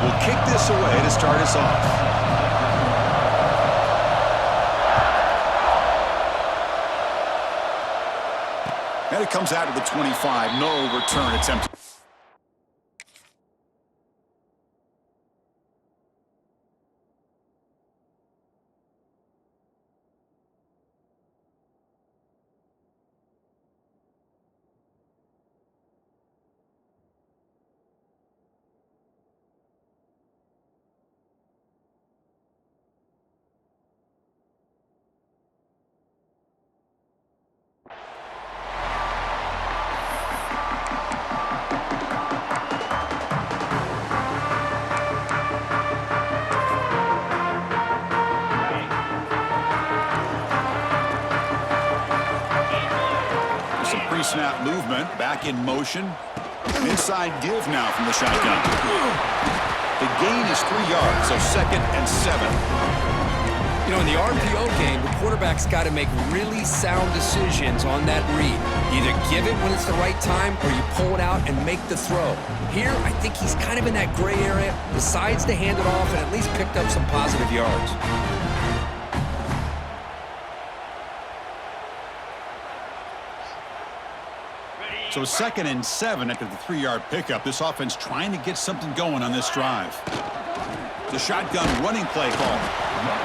will kick this away to start us off. And it comes out of the 25. No return attempt. Snap movement, back in motion. Inside give now from the shotgun. The gain is 3 yards, so 2nd and 7. You know, in the RPO game, the quarterback's got to make really sound decisions on that read. Either give it when it's the right time or you pull it out and make the throw. Here, I think he's kind of in that gray area, decides to hand it off and at least picked up some positive yards. So 2nd and 7 after the 3-yard pickup. This offense trying to get something going on this drive. The shotgun running play call.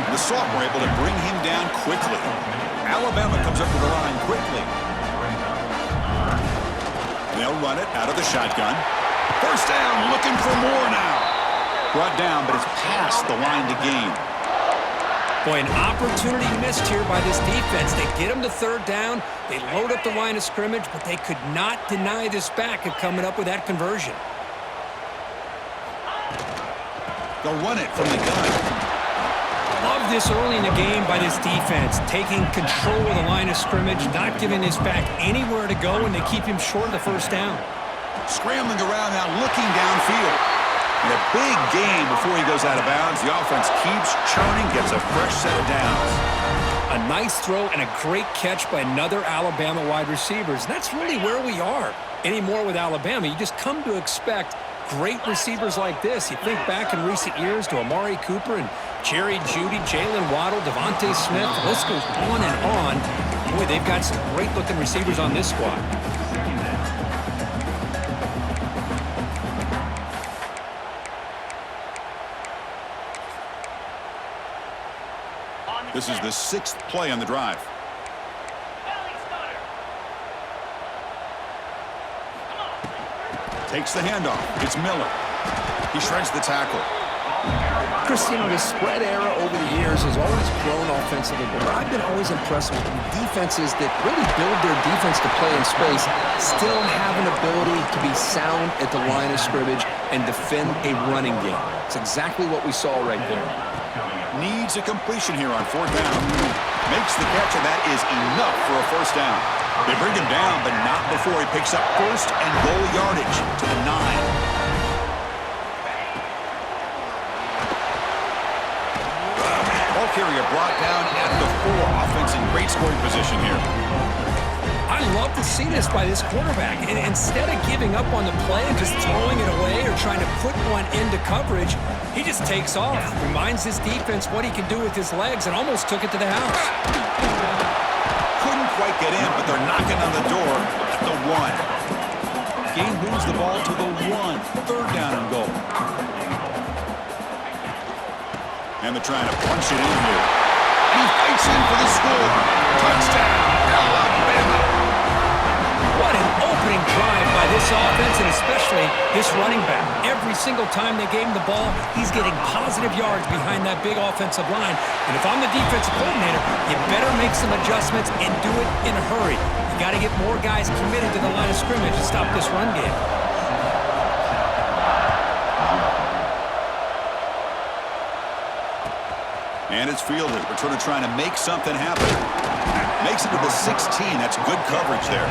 The sophomore able to bring him down quickly. Alabama comes up to the line quickly. They'll run it out of the shotgun. First down, looking for more now. Brought down, but it's past the line to gain. Boy, an opportunity missed here by this defense. They get him to 3rd down. They load up the line of scrimmage, but they could not deny this back of coming up with that conversion. They'll run it from the gun. Love this early in the game by this defense, taking control of the line of scrimmage, not giving this back anywhere to go, and they keep him short of the 1st down. Scrambling around now, looking downfield. And a big gain before he goes out of bounds. The offense keeps churning, gets a fresh set of downs. A nice throw and a great catch by another Alabama wide receiver. That's really where we are anymore with Alabama. You just come to expect great receivers like this. You think back in recent years to Amari Cooper and Jerry Jeudy, Jalen Waddle, Devontae Smith. The list goes on and on. Boy, they've got some great-looking receivers on this squad. This is the 6th play on the drive. Takes the handoff. It's Miller. He shreds the tackle. Chris, you know, the spread era over the years has always grown offensively, but I've been always impressed with defenses that really build their defense to play in space, still have an ability to be sound at the line of scrimmage and defend a running game. It's exactly what we saw right there. Needs a completion here on 4th down. Makes the catch, and that is enough for a 1st down. They bring him down, but not before he picks up 1st and goal yardage to the 9. Ball carrier brought down at the 4. Offense in great scoring position here. I love to see this by this quarterback. And instead of giving up on the play and just throwing it away or trying to put one into coverage, he just takes off. Reminds this defense what he can do with his legs and almost took it to the house. Couldn't quite get in, but they're knocking on the door at the 1. Gain moves the ball to the 1. 3rd down and goal. And they're trying to punch it in here. He fights in for the score. Touchdown, Alabama. What an opening drive by this offense, and especially this running back. Every single time they gave him the ball, he's getting positive yards behind that big offensive line. And if I'm the defensive coordinator, you better make some adjustments and do it in a hurry. You got to get more guys committed to the line of scrimmage to stop this run game. And it's fielded. Returner trying to make something happen. Makes it to the 16. That's good coverage there.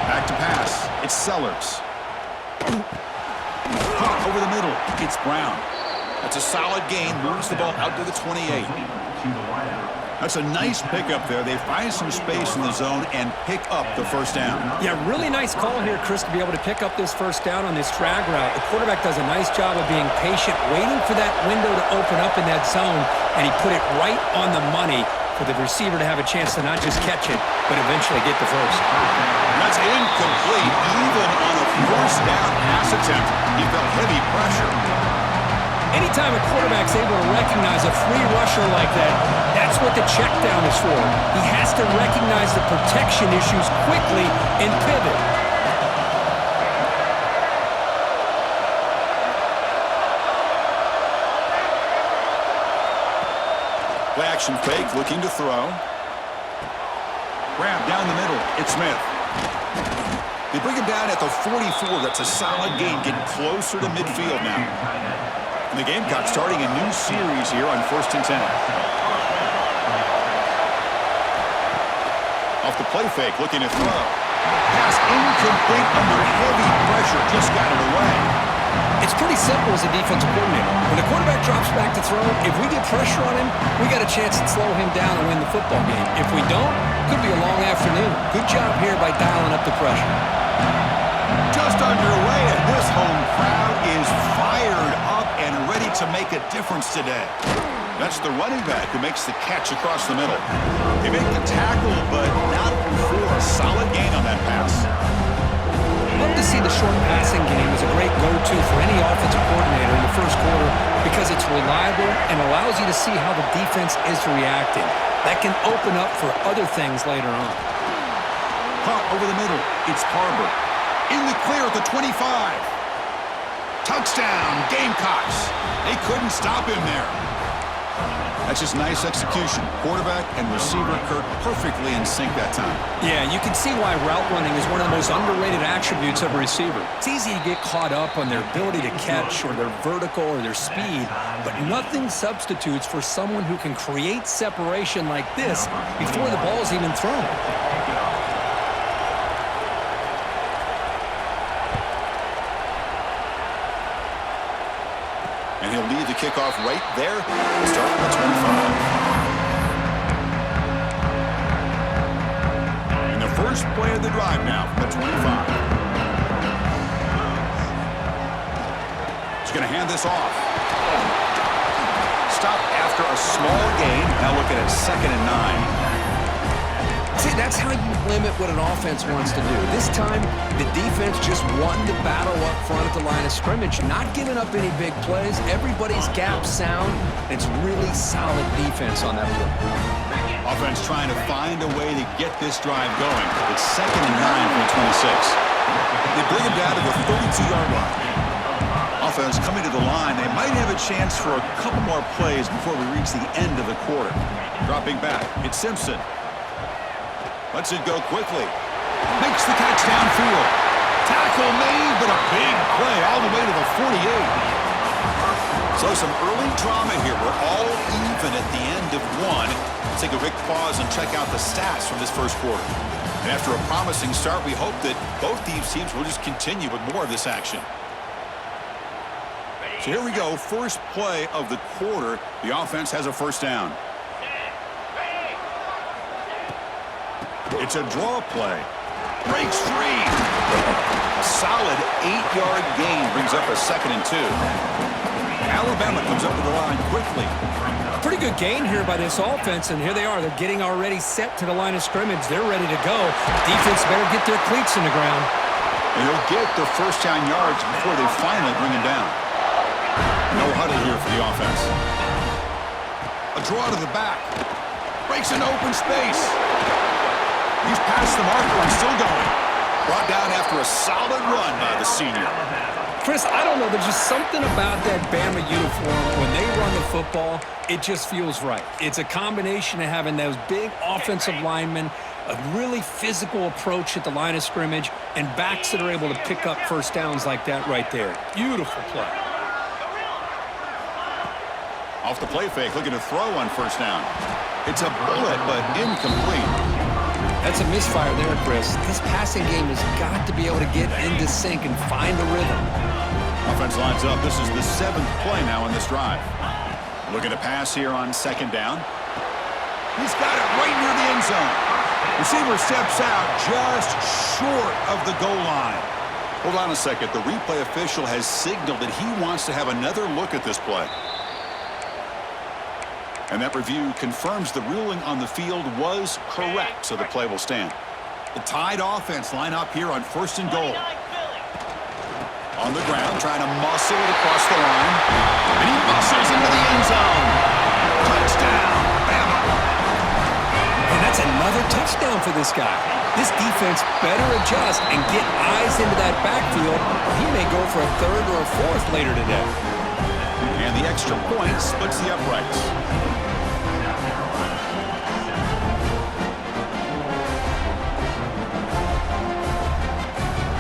Back to pass. It's Sellers. ground. That's a solid gain. Moves the ball out to the 28. That's a nice pickup there. They find some space in the zone and pick up the first down. Yeah, really nice call here, Chris, to be able to pick up this first down on this drag route. The quarterback does a nice job of being patient, waiting for that window to open up in that zone, and he put it right on the money for the receiver to have a chance to not just catch it, but eventually get the first. That's incomplete. Even on a first down pass attempt, he felt heavy pressure. Anytime a quarterback's able to recognize a free rusher like that, that's what the check down is for. He has to recognize the protection issues quickly and pivot. Play action fake, looking to throw. Grab down the middle. It's Smith. They bring him down at the 44. That's a solid gain. Getting closer to midfield now. And the Gamecocks starting a new series here on 1st and 10. Off the play fake, looking to throw. Pass incomplete under heavy pressure. Just got it away. It's pretty simple as a defensive coordinator. When the quarterback drops back to throw, if we get pressure on him, we got a chance to slow him down and win the football game. If we don't, could be a long afternoon. Good job here by dialing up the pressure. Just underway, and this home crowd is fired up and ready to make a difference today. That's the running back who makes the catch across the middle. They make the tackle, but not before a solid gain on that pass. Love to see the short passing game as a great go-to for any offensive coordinator in the first quarter because it's reliable and allows you to see how the defense is reacting. That can open up for other things later on. Caught over the middle. It's Harbor. In the clear at the 25. Touchdown, Gamecocks. They couldn't stop him there. That's just nice execution. Quarterback and receiver Kirk perfectly in sync that time. Yeah, you can see why route running is one of the most underrated attributes of a receiver. It's easy to get caught up on their ability to catch or their vertical or their speed, but nothing substitutes for someone who can create separation like this before the ball is even thrown. And he'll lead the kickoff right there. Start from the 25. And the first play of the drive now from the 25. He's going to hand this off. Stop after a small gain. Now looking at 2nd and 9. See, that's how you limit what an offense wants to do. This time, the defense just won the battle up front at the line of scrimmage, not giving up any big plays. Everybody's gap sound. It's really solid defense on that play. Offense trying to find a way to get this drive going. It's 2nd and 9 from the 26. They bring him down to the 32-yard line. Offense coming to the line. They might have a chance for a couple more plays before we reach the end of the quarter. Dropping back. It's Simpson. Lets it go quickly. Makes the catch downfield. Tackle made, but a big play all the way to the 48. So some early drama here. We're all even at the end of one. Let's take a quick pause and check out the stats from this first quarter. And after a promising start, we hope that both these teams will just continue with more of this action. So here we go. First play of the quarter. The offense has a first down. It's a draw play. Breaks free. A solid 8-yard gain brings up a 2nd and 2. Alabama comes up to the line quickly. Pretty good gain here by this offense, and here they are. They're getting already set to the line of scrimmage. They're ready to go. Defense better get their cleats in the ground. And they'll get their first down yards before they finally bring him down. No huddle here for the offense. A draw to the back. Breaks an open space. He's past the marker and still going. Brought down after a solid run by the senior. Chris, I don't know. There's just something about that Bama uniform. When they run the football, it just feels right. It's a combination of having those big offensive linemen, a really physical approach at the line of scrimmage, and backs that are able to pick up first downs like that right there. Beautiful play. Off the play fake, looking to throw on first down. It's a bullet, but incomplete. That's a misfire there, Chris. This passing game has got to be able to get into sync and find a rhythm. Offense lines up. This is the 7th play now in this drive. Looking to pass here on 2nd down. He's got it right near the end zone. Receiver steps out just short of the goal line. Hold on a second. The replay official has signaled that he wants to have another look at this play. And that review confirms the ruling on the field was correct, so the play will stand. The Tide offense line up here on 1st and goal. On the ground, trying to muscle it across the line. And he muscles into the end zone. Touchdown, Bama. And that's another touchdown for this guy. This defense better adjust and get eyes into that backfield. He may go for a 3rd or a 4th later today. And the extra point splits the uprights.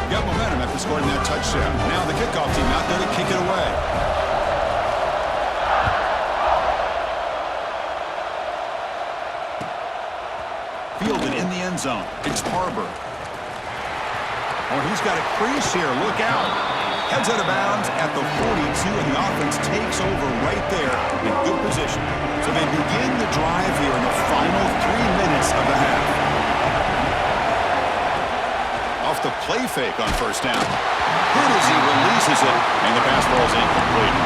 Got momentum after scoring that touchdown. Now the kickoff team out there to kick it away. Fielded in the end zone. It's Harbor. Oh, he's got a crease here. Look out. Heads out of bounds at the 42, and the offense takes over right there in good position. So they begin the drive here in the final 3 minutes of the half. Off the play fake on 1st down. Good as he releases it, and the pass ball is incomplete.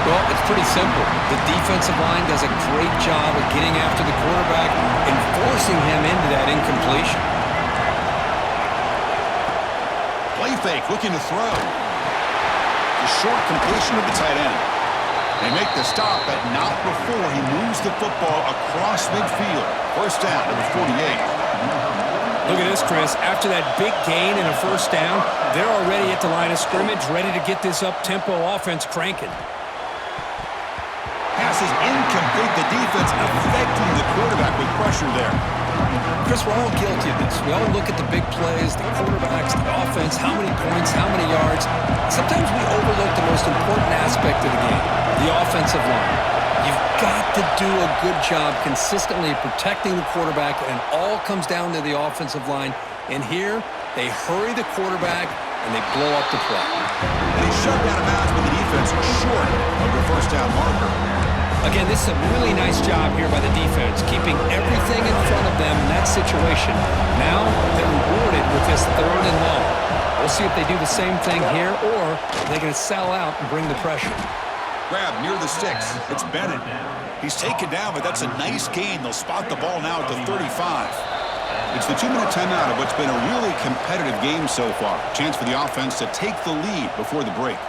Well, it's pretty simple. The defensive line does a great job of getting after the quarterback and forcing him into that incompletion. Play fake, looking to throw. The short completion of the tight end. They make the stop, but not before he moves the football across midfield. 1st down at the 48. Look at this, Chris. After that big gain and a 1st down, they're already at the line of scrimmage, ready to get this up-tempo offense cranking. Pass is incomplete. The defense affecting the quarterback with pressure there. Chris, we're all guilty of this. We all look at the big plays, the quarterbacks, the offense, how many points, how many yards. Sometimes we overlook the most important aspect of the game, the offensive line. You've got to do a good job consistently protecting the quarterback, and it all comes down to the offensive line. And here, they hurry the quarterback, and they blow up the play. And he's shoved out of bounds with the defense short of the 1st down marker. Again, this is a really nice job here by the defense, keeping everything in front of them in that situation. Now, they're rewarded with this 3rd and long. We'll see if they do the same thing here, or they're going to sell out and bring the pressure. Grab near the sticks. It's Bennett. He's taken down, but that's a nice gain. They'll spot the ball now at the 35. It's the 2-minute timeout of what's been a really competitive game so far. Chance for the offense to take the lead before the break.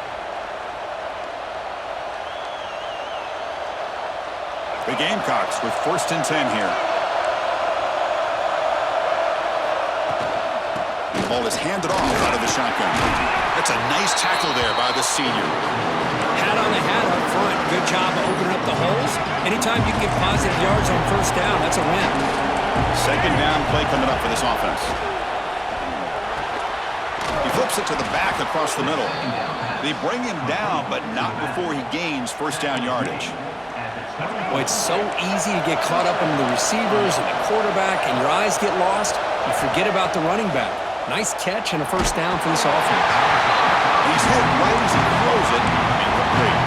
The Gamecocks with 1st and 10 here. The ball is handed off out of the shotgun. That's a nice tackle there by the senior. Hat on the hat up front. Good job of opening up the holes. Anytime you can get positive yards on 1st down, that's a win. 2nd down play coming up for this offense. He flips it to the back across the middle. They bring him down, but not before he gains 1st down yardage. Boy, it's so easy to get caught up in the receivers and the quarterback, and your eyes get lost. You forget about the running back. Nice catch and a 1st down for this offense. He's hit right as he throws it. Incomplete.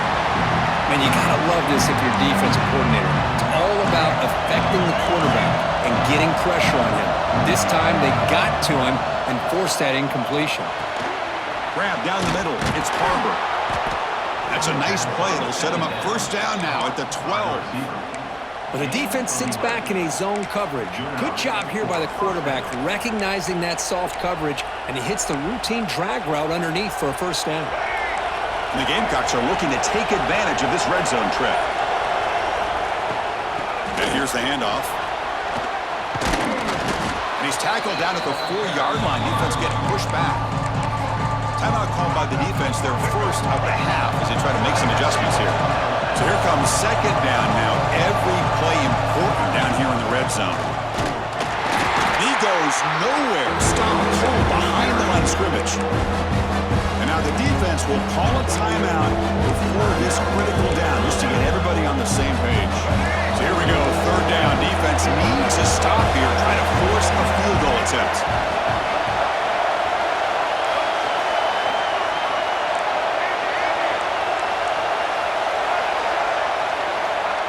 Man, you gotta love this if you're a defensive coordinator. It's all about affecting the quarterback and getting pressure on him. This time they got to him and forced that incompletion. Grab down the middle. It's Harbor. That's a nice play. It'll set him up 1st down now at the 12. But the defense sits back in a zone coverage. Good job here by the quarterback, recognizing that soft coverage, and he hits the routine drag route underneath for a 1st down. And the Gamecocks are looking to take advantage of this red zone trip. And here's the handoff. And he's tackled down at the 4-yard line. Defense getting pushed back. Timeout called by the defense, their 1st of the half, as they try to make some adjustments here. So here comes 2nd down now. Every play important down here in the red zone. He goes nowhere. Stop cold behind the line of scrimmage. And now the defense will call a timeout before this critical down, just to get everybody on the same page. So here we go, 3rd down. Defense needs a stop here, trying to force a field goal attempt.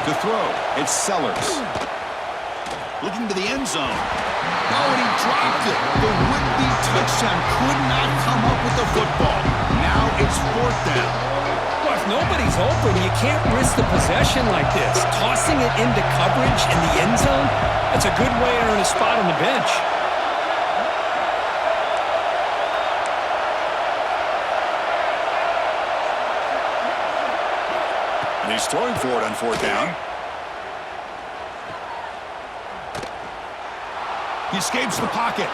To throw, it's Sellers. Looking to the end zone. Oh, and he dropped it. The would-be touchdown could not come up with the football. Now it's 4th down. Well, if nobody's open, you can't risk the possession like this. Tossing it into coverage in the end zone, that's a good way to earn a spot on the bench. And he's throwing for it on 4th down. He escapes the pocket.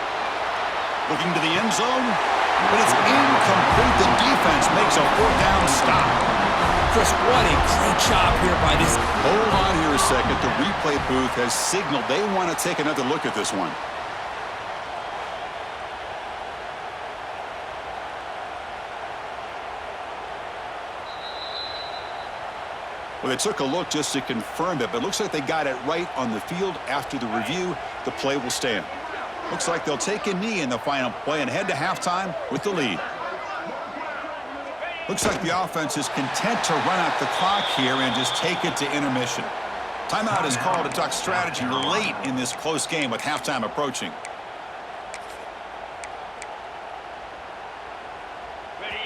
Looking to the end zone. But it's incomplete. The defense makes a 4th down stop. Chris, what a great job here by this. Hold on here a second. The replay booth has signaled they want to take another look at this one. Well, they took a look just to confirm it, but it looks like they got it right on the field. After the review, the play will stand. Looks like they'll take a knee in the final play and head to halftime with the lead. Looks like the offense is content to run out the clock here and just take it to intermission. Timeout is called to talk strategy late in this close game with halftime approaching.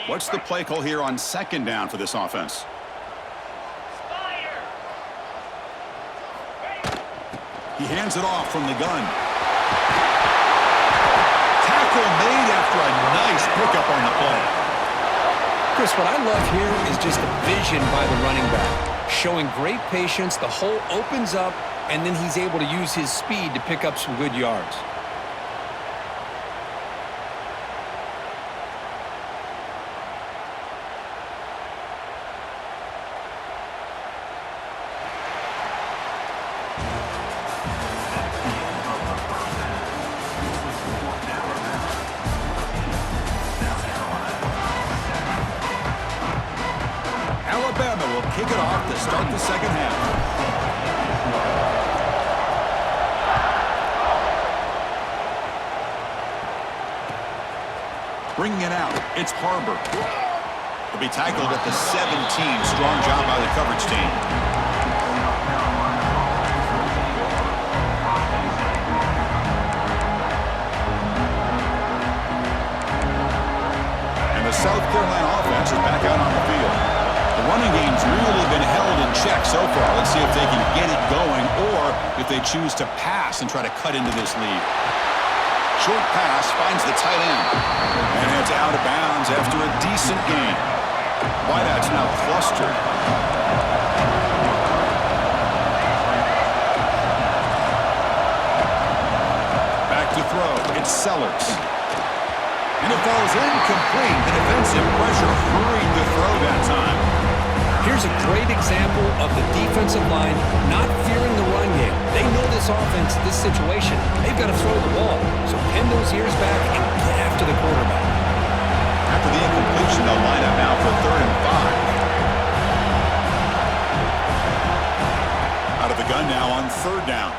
What's the play call here on 2nd down for this offense? He hands it off from the gun. Tackle made after a nice pickup on the play. Chris, what I love here is just the vision by the running back. Showing great patience, the hole opens up, and then he's able to use his speed to pick up some good yards. Alabama will kick it off to start the second half. Bringing it out, it's Harbor. He'll be tackled at the 17. Strong job by the coverage team. And the South Carolina offense is back out on the field. The running game's really been held in check so far. Let's see if they can get it going or if they choose to pass and try to cut into this lead. Short pass finds the tight end. And it's out of bounds after a decent gain. Wideout's now clustered. Back to throw. It's Sellers. And it falls incomplete. The defensive pressure hurried the throw that time. Here's a great example of the defensive line not fearing the run game. They know this offense, this situation, they've got to throw the ball. So pin those ears back and get after the quarterback. After the incompletion, they'll line up now for 3rd and 5. Out of the gun now on 3rd down.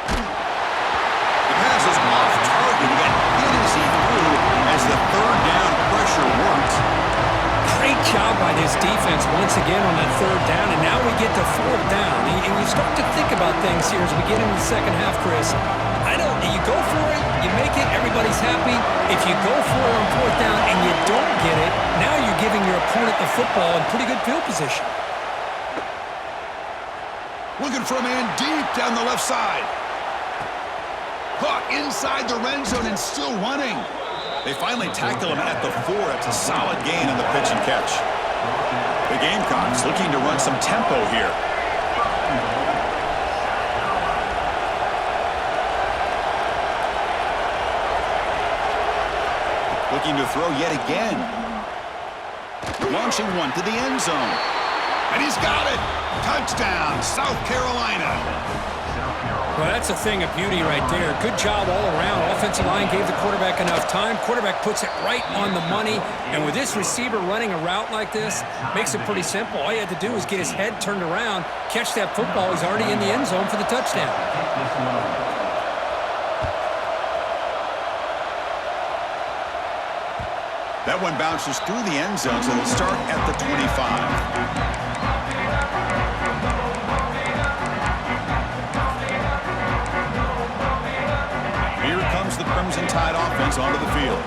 The pass is off target. He got hit as he threw as the 3rd down pressure worked. Great job by this defense once again on that 3rd down, and now we get to 4th down. And you start to think about things here as we get into the second half, Chris. You go for it, you make it, everybody's happy. If you go for it on 4th down and you don't get it, now you're giving your opponent the football in pretty good field position. Looking for a man deep down the left side. Caught inside the red zone and still running. They finally tackle him at the 4. It's a solid gain on the pitch and catch. The Gamecocks looking to run some tempo here. Looking to throw yet again. Launching one to the end zone. And he's got it. Touchdown, South Carolina. Well, that's a thing of beauty right there. Good job all around. Offensive line gave the quarterback enough time. Quarterback puts it right on the money. And with this receiver running a route like this, makes it pretty simple. All you had to do was get his head turned around, catch that football. He's already in the end zone for the touchdown. That one bounces through the end zone, so they'll start at the 25. the Crimson Tide offense onto the field.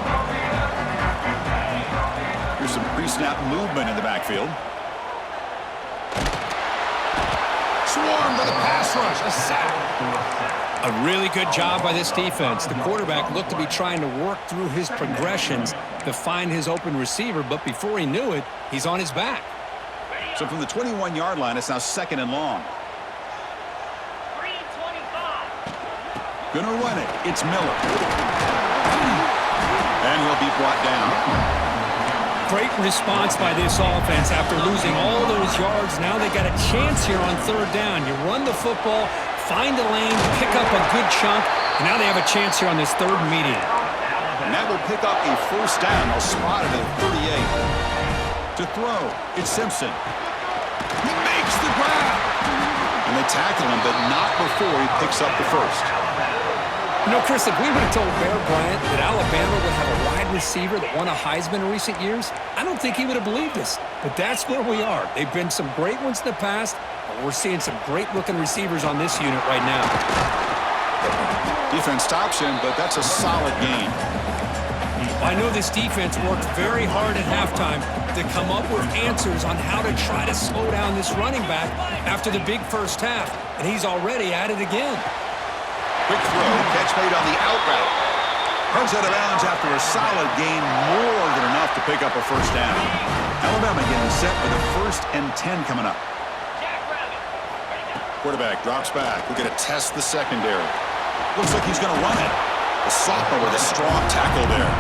Here's some pre-snap movement in the backfield. Swarmed by the pass rush. A sack. A really good job by this defense. The quarterback looked to be trying to work through his progressions to find his open receiver, but before he knew it, he's on his back. So from the 21-yard line, it's now 2nd and long. Gonna run it. It's Miller. And he'll be brought down. Great response by this offense after losing all those yards. Now they got a chance here on 3rd down. You run the football, find a lane, pick up a good chunk, and now they have a chance here on this 3rd and medium. And that will pick up a 1st down. They'll spot it at 38. To throw, it's Simpson. He makes the grab. And they tackle him, but not before he picks up the 1st. You know, Chris, if we would have told Bear Bryant that Alabama would have a wide receiver that won a Heisman in recent years, I don't think he would have believed us. But that's where we are. They've been some great ones in the past, but we're seeing some great-looking receivers on this unit right now. Defense stops him, but that's a solid gain. I know this defense worked very hard at halftime to come up with answers on how to try to slow down this running back after the big first half, and he's already at it again. Quick throw, catch made on the out route. Runs out of bounds after a solid gain, more than enough to pick up a 1st down. Alabama getting set for the 1st and 10 coming up. Quarterback drops back. We're going to test the secondary. Looks like he's going to run it. The sophomore with a strong tackle there.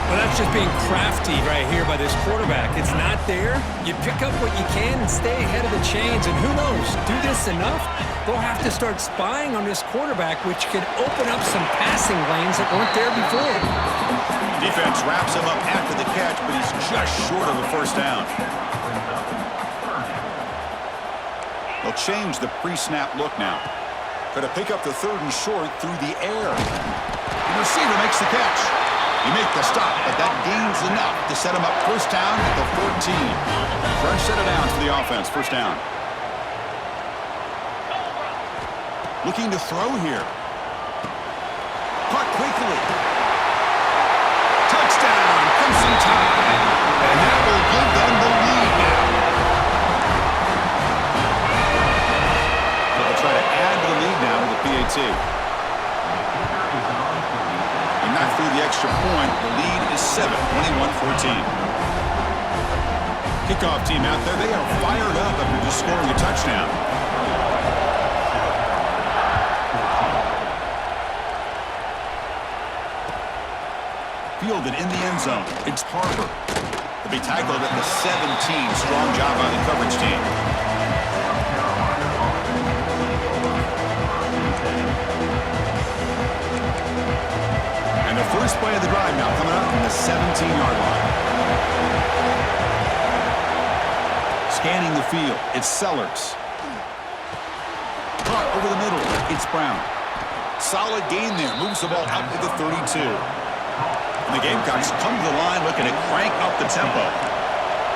Well, that's just being crafty right here by this quarterback. It's not there. You pick up what you can and stay ahead of the chains. And who knows, do this enough, they'll have to start spying on this quarterback, which could open up some passing lanes that weren't there before. Defense wraps him up after the catch, but he's just short of a 1st down. They'll change the pre-snap look now. Going to pick up the 3rd and short through the air. The receiver makes the catch. He made the stop, but that gains enough to set him up 1st down at the 14. Fresh set of downs for the offense, 1st down. Looking to throw here. Caught quickly. Touchdown, Crimson Tide. And that will give them the lead now. They'll try to add to the lead now with the PAT. And not through the extra point. The lead is 7, 21-14. Kickoff team out there. They are fired up after just scoring a touchdown. Fielded in the end zone. It's Harper. He'll be tackled at the 17. Strong job by the coverage team. And the first play of the drive now coming up from the 17-yard line. Scanning the field. It's Sellers. Caught over the middle. It's Brown. Solid gain there. Moves the ball out to the 32. And the Gamecocks come to the line looking to crank up the tempo.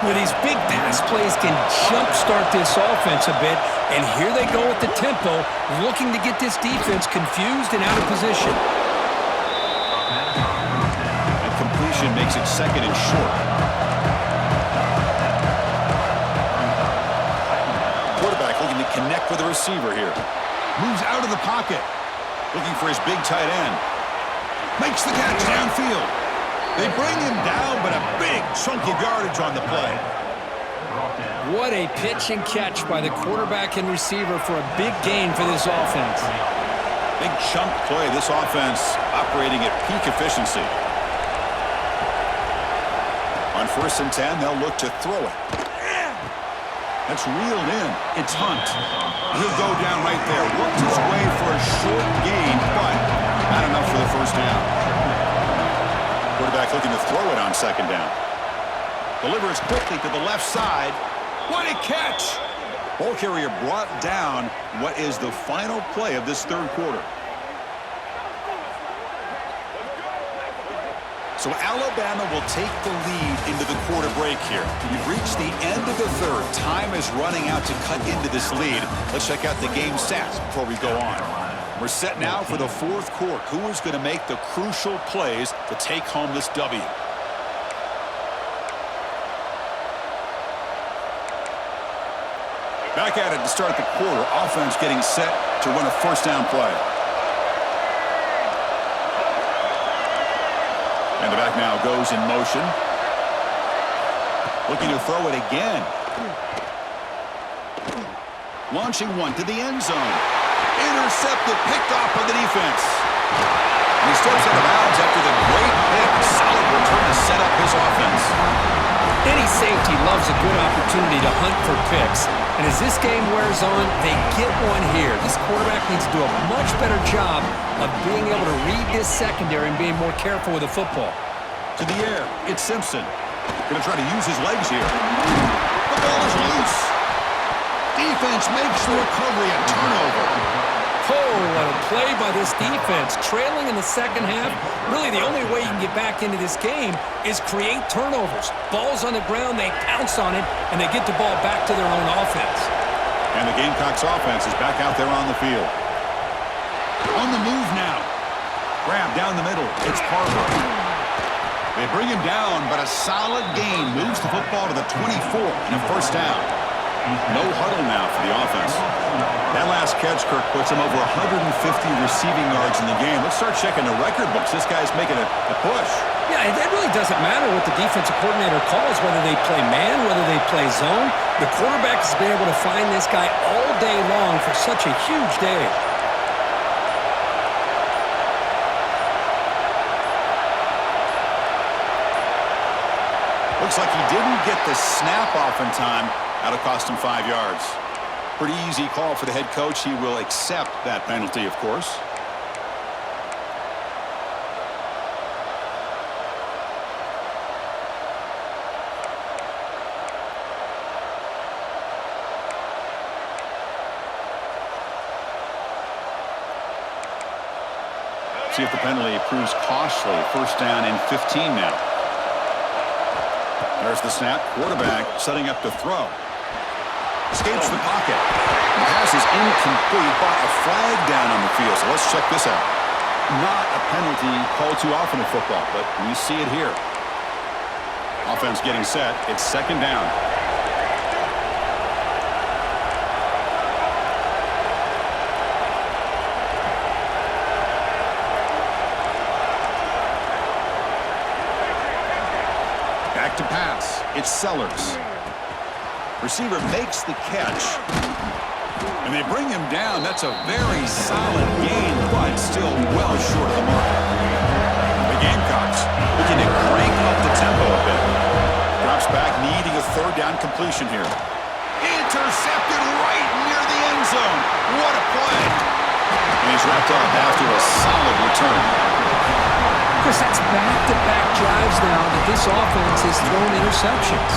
Well, these big pass plays can jumpstart this offense a bit, and here they go with the tempo, looking to get this defense confused and out of position. And completion makes it 2nd and short. Quarterback looking to connect with the receiver here. Moves out of the pocket, looking for his big tight end. Makes the catch downfield. They bring him down, but a big chunk of yardage on the play. What a pitch and catch by the quarterback and receiver for a big gain for this offense. Big chunk play. This offense operating at peak efficiency. On 1st and 10, they'll look to throw it. That's reeled in. It's Hunt. He'll go down right there. Works his way for a short gain, but not enough for the 1st down. Quarterback looking to throw it on 2nd down. Delivers quickly to the left side. What a catch! Ball carrier brought down. What is the final play of this 3rd quarter? So Alabama will take the lead into the quarter break here. We've reached the end of the 3rd. Time is running out to cut into this lead. Let's check out the game stats before we go on. We're set now for the fourth quarter. Who is going to make the crucial plays to take home this W? Back at it to start the quarter. Offense getting set to run a first down play. And the back now goes in motion. Looking to throw it again. Launching one to the end zone. Intercepted, picked off by the defense. And he steps out of bounds after the great pick. Solid return to set up his offense. Any safety loves a good opportunity to hunt for picks. And as this game wears on, they get one here. This quarterback needs to do a much better job of being able to read this secondary and being more careful with the football. To the air, it's Simpson. Going to try to use his legs here. The ball is loose. Defense makes the recovery a turnover. Oh, what a play by this defense. Trailing in the second half, really the only way you can get back into this game is create turnovers. Ball's on the ground, they pounce on it, and they get the ball back to their own offense. And the Gamecocks offense is back out there on the field. On the move now. Grab down the middle. It's Parker. They bring him down, but a solid gain moves the football to the 24 and a first down. No huddle now for the offense. That last catch, Kirk, puts him over 150 receiving yards in the game. Let's start checking the record books. This guy's making a push. Yeah, it really doesn't matter what the defensive coordinator calls, whether they play man, whether they play zone. The quarterback has been able to find this guy all day long for such a huge day. Looks like he didn't get the snap off in time. That'll cost him 5 yards. Pretty easy call for the head coach. He will accept that penalty, of course. See if the penalty proves costly. First down and 15 now. There's the snap. Quarterback setting up to throw. Escapes the pocket. The pass is incomplete, but a flag down on the field. So let's check this out. Not a penalty called too often in football, but we see it here. Offense getting set. It's second down. Back to pass. It's Sellers. Receiver makes the catch. And they bring him down. That's a very solid gain, but still well short of the mark. The Gamecocks looking to crank up the tempo a bit. Drops back, needing a third down completion here. Intercepted right near the end zone. What a play. And he's wrapped up after a solid return. Chris, that's back-to-back drives now that this offense has thrown interceptions.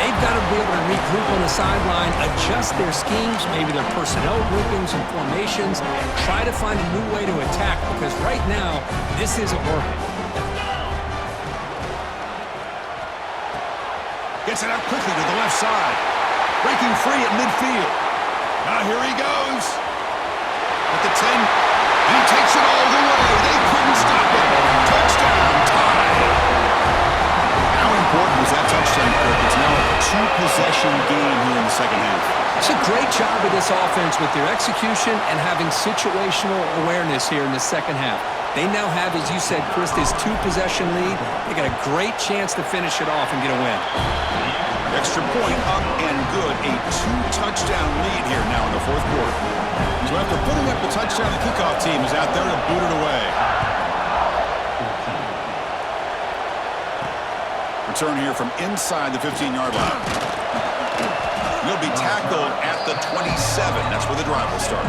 They've got to be able to regroup on the sideline, adjust their schemes, maybe their personnel groupings and formations, and try to find a new way to attack, because right now, this isn't working. Gets it out quickly to the left side. Breaking free at midfield. Now here he goes. At the 10, and he takes it all the way. They couldn't stop him. Touchdown, tie. How important was that touchdown, Kirk? It's now a two-possession game here in the second half. It's a great job of this offense with their execution and having situational awareness here in the second half. They now have, as you said, Chris, this two-possession lead. They got a great chance to finish it off and get a win. Extra point up and good. A two-touchdown lead here now in the fourth quarter. So after putting up the touchdown, the kickoff team is out there to boot it away. Return here from inside the 15-yard line. He'll be tackled at the 27. That's where the drive will start.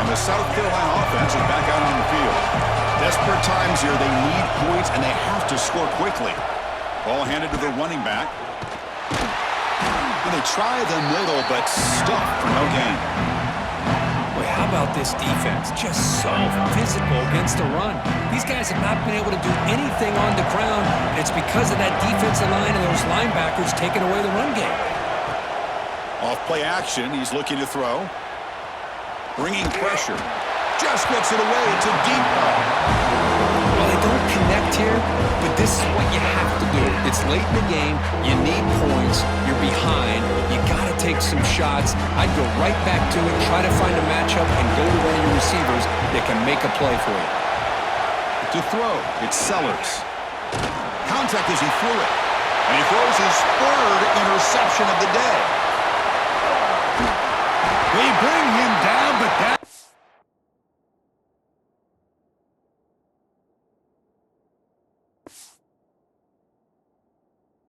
The South Carolina offense is back out on the field. Desperate times here. They need points, and they have to score quickly. Ball handed to the running back. they try the middle, but stuffed for no gain. Boy, how about this defense? Just so physical against the run. These guys have not been able to do anything on the ground, and it's because of that defensive line and those linebackers taking away the run game. Off play action, he's looking to throw. Bringing pressure. Just gets it away to Depot. Well, they don't connect here, but this is what you have to do. It's late in the game. You need points. You're behind. You got to take some shots. I'd go right back to it, try to find a matchup, and go to one of your receivers that can make a play for you. To throw, it's Sellers. Contact as he threw it. And he throws his third interception of the day. They bring him